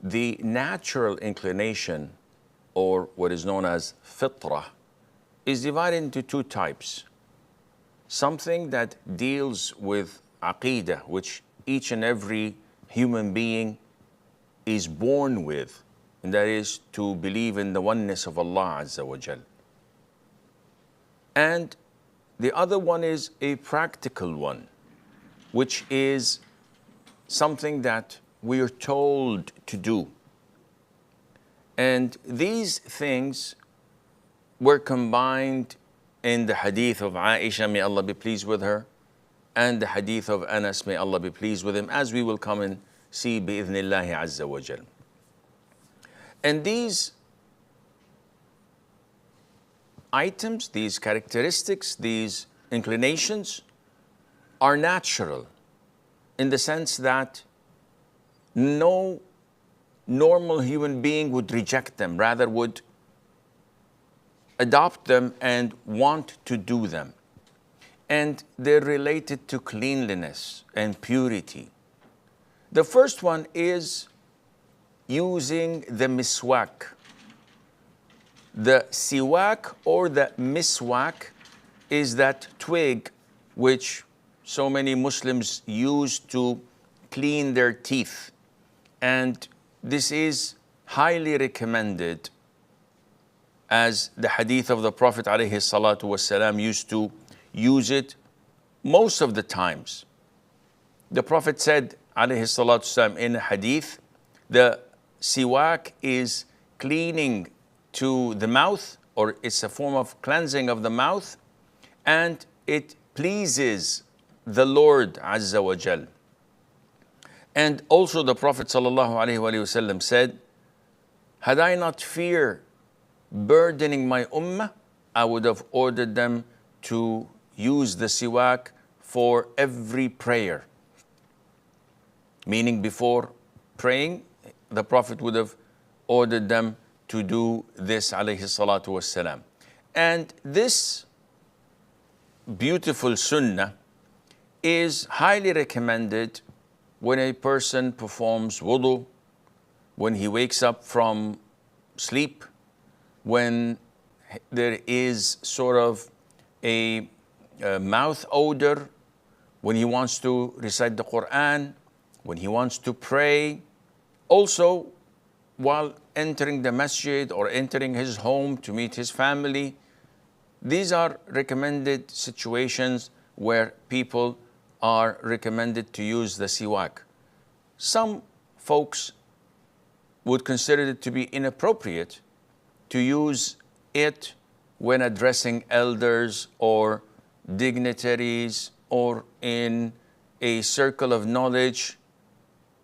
the natural inclination, or what is known as Fitrah, is divided into two types. Something that deals with aqeedah, which each and every human being is born with, and that is to believe in the oneness of Allah Azza wa Jal. And the other one is a practical one, which is something that we are told to do. And these things were combined in the hadith of Aisha, may Allah be pleased with her, and the hadith of Anas, may Allah be pleased with him, as we will come and see bi'idhnillahi azza wa jal. And these items, these characteristics, these inclinations are natural in the sense that no normal human being would reject them, rather would adopt them and want to do them. And they're related to cleanliness and purity. The first one is using the miswak. The siwak or the miswak is that twig which so many Muslims use to clean their teeth. And this is highly recommended, as the hadith of the Prophet ﷺ used to use it most of the times. The Prophet said ﷺ in a hadith, the siwak is cleaning to the mouth, or it's a form of cleansing of the mouth, and it pleases the Lord Azza wa Jal. And also the Prophet ﷺ said, had I not fear burdening my ummah, I would have ordered them to use the siwak for every prayer. Meaning before praying, the Prophet would have ordered them to do this, alayhi salatu wassalam. And this beautiful sunnah is highly recommended when a person performs wudu, when he wakes up from sleep, when there is sort of a mouth odor, when he wants to recite the Qur'an, when he wants to pray, also while entering the masjid or entering his home to meet his family. These are recommended situations where people are recommended to use the siwak. Some folks would consider it to be inappropriate to use it when addressing elders or dignitaries or in a circle of knowledge.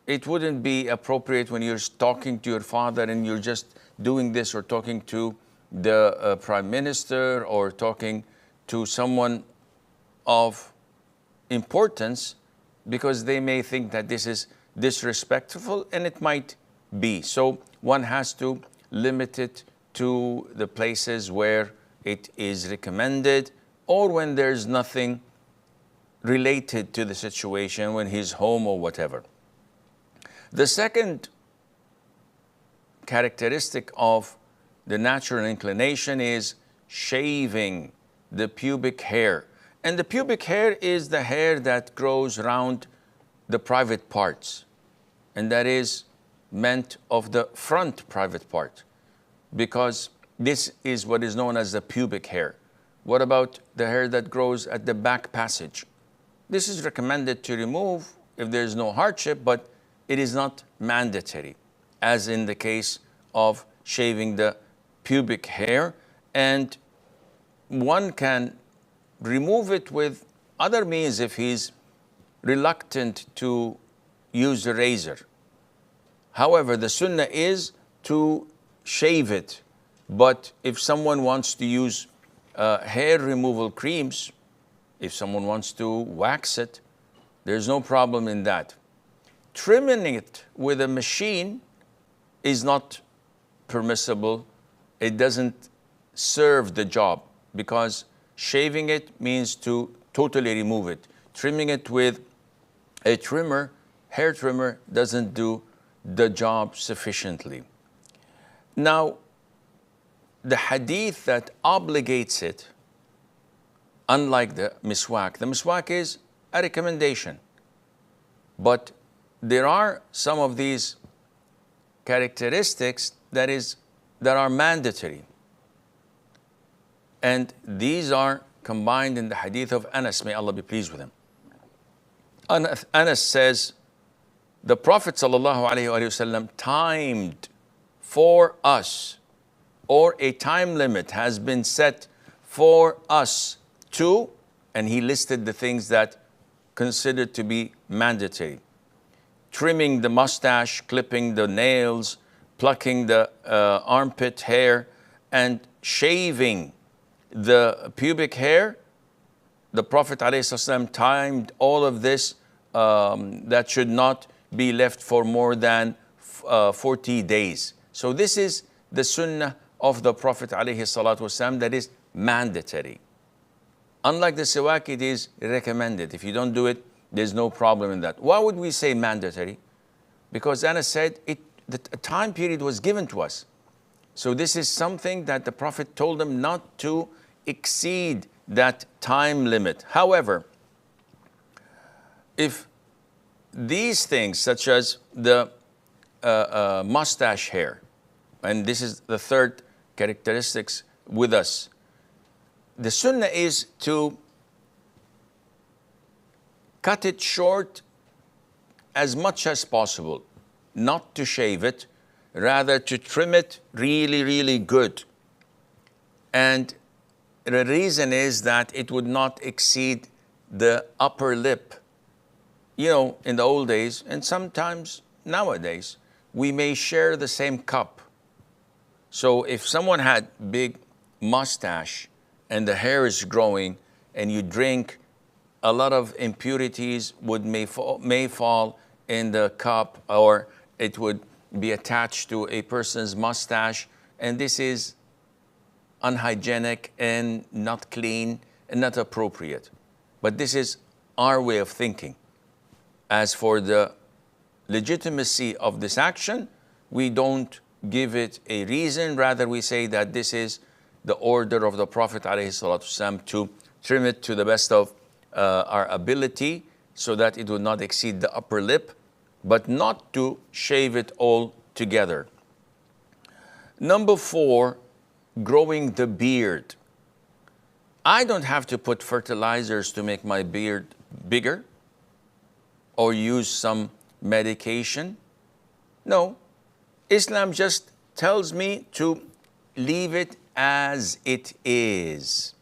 It wouldn't be appropriate when you're talking to your father and you're just doing this, or talking to the prime minister, or talking to someone of importance, because they may think that this is disrespectful, and it might be. So one has to limit it to the places where it is recommended, or when there's nothing related to the situation, when he's home or whatever. The second characteristic of the natural inclination is shaving the pubic hair. And the pubic hair is the hair that grows around the private parts, and that is meant of the front private part, because this is what is known as the pubic hair. What about the hair that grows at the back passage? This is recommended to remove if there is no hardship, but it is not mandatory, as in the case of shaving the pubic hair. And one can remove it with other means if he's reluctant to use a razor. However, the sunnah is to shave it. But if someone wants to use hair removal creams, if someone wants to wax it, there's no problem in that. Trimming it with a machine is not permissible. It doesn't serve the job, because shaving it means to totally remove it. Trimming it with a trimmer, hair trimmer, doesn't do the job sufficiently. Now, the hadith that obligates it, unlike the miswak is a recommendation. But there are some of these characteristics that are mandatory. And these are combined in the hadith of Anas, may Allah be pleased with him. Anas says, the Prophet ﷺ timed for us, or a time limit has been set for us to, and he listed the things that considered to be mandatory. Trimming the mustache, clipping the nails, plucking the armpit hair, and shaving the pubic hair. The Prophet ﷺ timed all of this that should not be left for more than 40 days. So this is the sunnah of the Prophet ﷺ that is mandatory. Unlike the siwak, it is recommended. If you don't do it, there's no problem in that. Why would we say mandatory? Because Anas said the time period was given to us. So this is something that the Prophet told them not to exceed that time limit. However, if these things, such as the mustache hair, and this is the third characteristics with us, the sunnah is to cut it short as much as possible, not to shave it, rather to trim it really, really good. And the reason is that it would not exceed the upper lip. You know, in the old days, and sometimes nowadays, we may share the same cup. So if someone had big mustache and the hair is growing and you drink, a lot of impurities may fall in the cup, or it would be attached to a person's mustache, and this is unhygienic and not clean and not appropriate. But this is our way of thinking. As for the legitimacy of this action, we don't give it a reason. Rather, we say that this is the order of the Prophet ﷺ to trim it to the best of our ability so that it would not exceed the upper lip, but not to shave it all together. Number 4, growing the beard. I don't have to put fertilizers to make my beard bigger or use some medication. No, Islam just tells me to leave it as it is.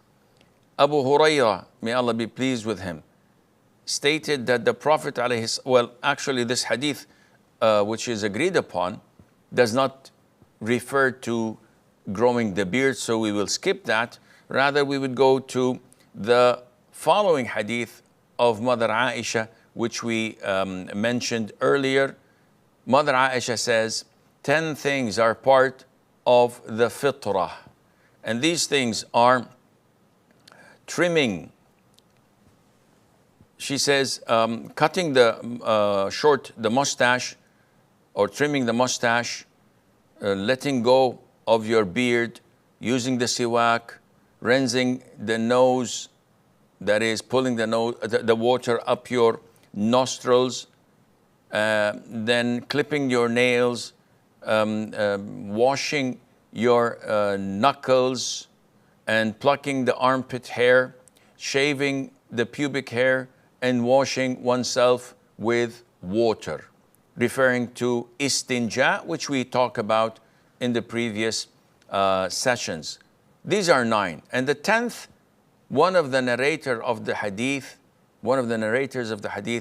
Abu Hurairah, may Allah be pleased with him, stated that the Prophet actually this hadith, which is agreed upon, does not refer to growing the beard, so we will skip that. Rather, we would go to the following hadith of Mother Aisha, which we mentioned earlier. Mother Aisha says, 10 things are part of the Fitrah. And these things are trimming. She says, cutting the mustache, or trimming the mustache, letting go of your beard, using the siwak, rinsing the nose, that is pulling the water up your nostrils, then clipping your nails, washing your knuckles, and plucking the armpit hair, shaving the pubic hair, and washing oneself with water, referring to istinja, which we talked about in the previous sessions. These are 9. And the 10th, one of the narrators of the hadith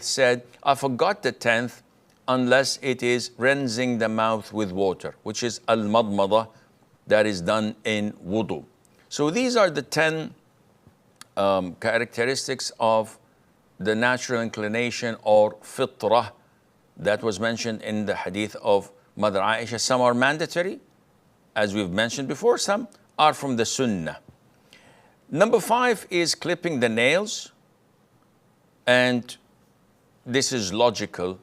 said, I forgot the 10th unless it is rinsing the mouth with water, which is al-madmada, that is done in wudu. So these are the 10 characteristics of the natural inclination, or fitrah, that was mentioned in the hadith of Mother Aisha. Some are mandatory, as we've mentioned before. Some are from the sunnah. Number 5 is clipping the nails. And this is logical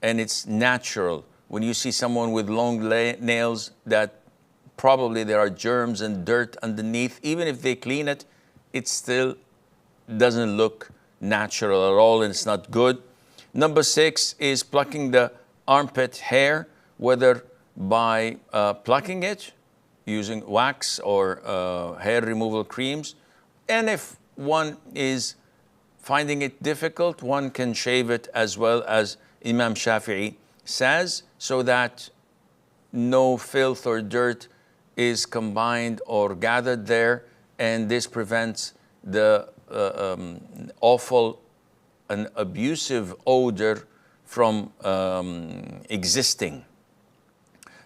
and it's natural when you see someone with long nails, that probably there are germs and dirt underneath. Even if they clean it, it still doesn't look natural at all, and it's not good. Number 6 is plucking the armpit hair, whether by plucking it using wax or hair removal creams. And if one is finding it difficult, one can shave it as well, as Imam Shafi'i says, so that no filth or dirt is combined or gathered there, and this prevents the awful and abusive odor from existing.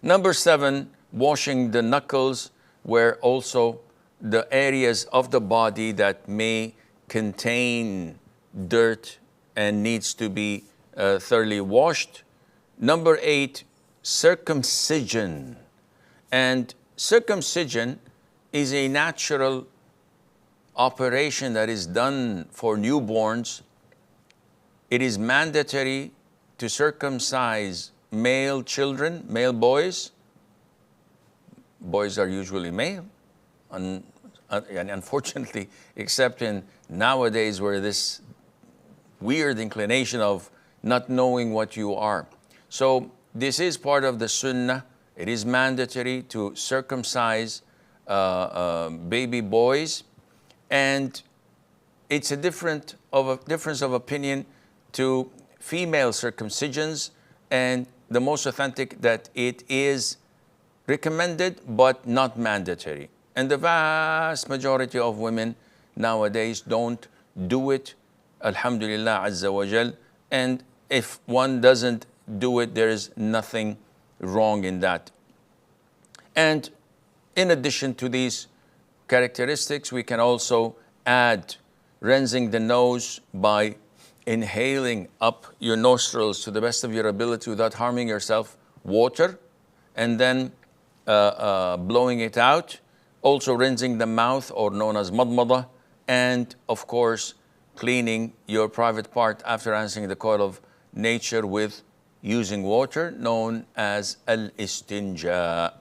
Number 7, washing the knuckles, where also the areas of the body that may contain dirt and needs to be thoroughly washed. Number 8, circumcision. And circumcision is a natural operation that is done for newborns. It is mandatory to circumcise male children, male boys. Boys are usually male, and unfortunately, except in nowadays where this weird inclination of not knowing what you are. So this is part of the Sunnah. It is mandatory to circumcise baby boys, and it's a difference of opinion to female circumcisions, and the most authentic that it is recommended but not mandatory. And the vast majority of women nowadays don't do it, alhamdulillah azza wa jal. And if one doesn't do it, there is nothing wrong in that. And in addition to these characteristics, we can also add rinsing the nose by inhaling up your nostrils to the best of your ability without harming yourself, water, and then blowing it out. Also rinsing the mouth, or known as madmada, and of course cleaning your private part after answering the call of nature with using water, known as al-istinja.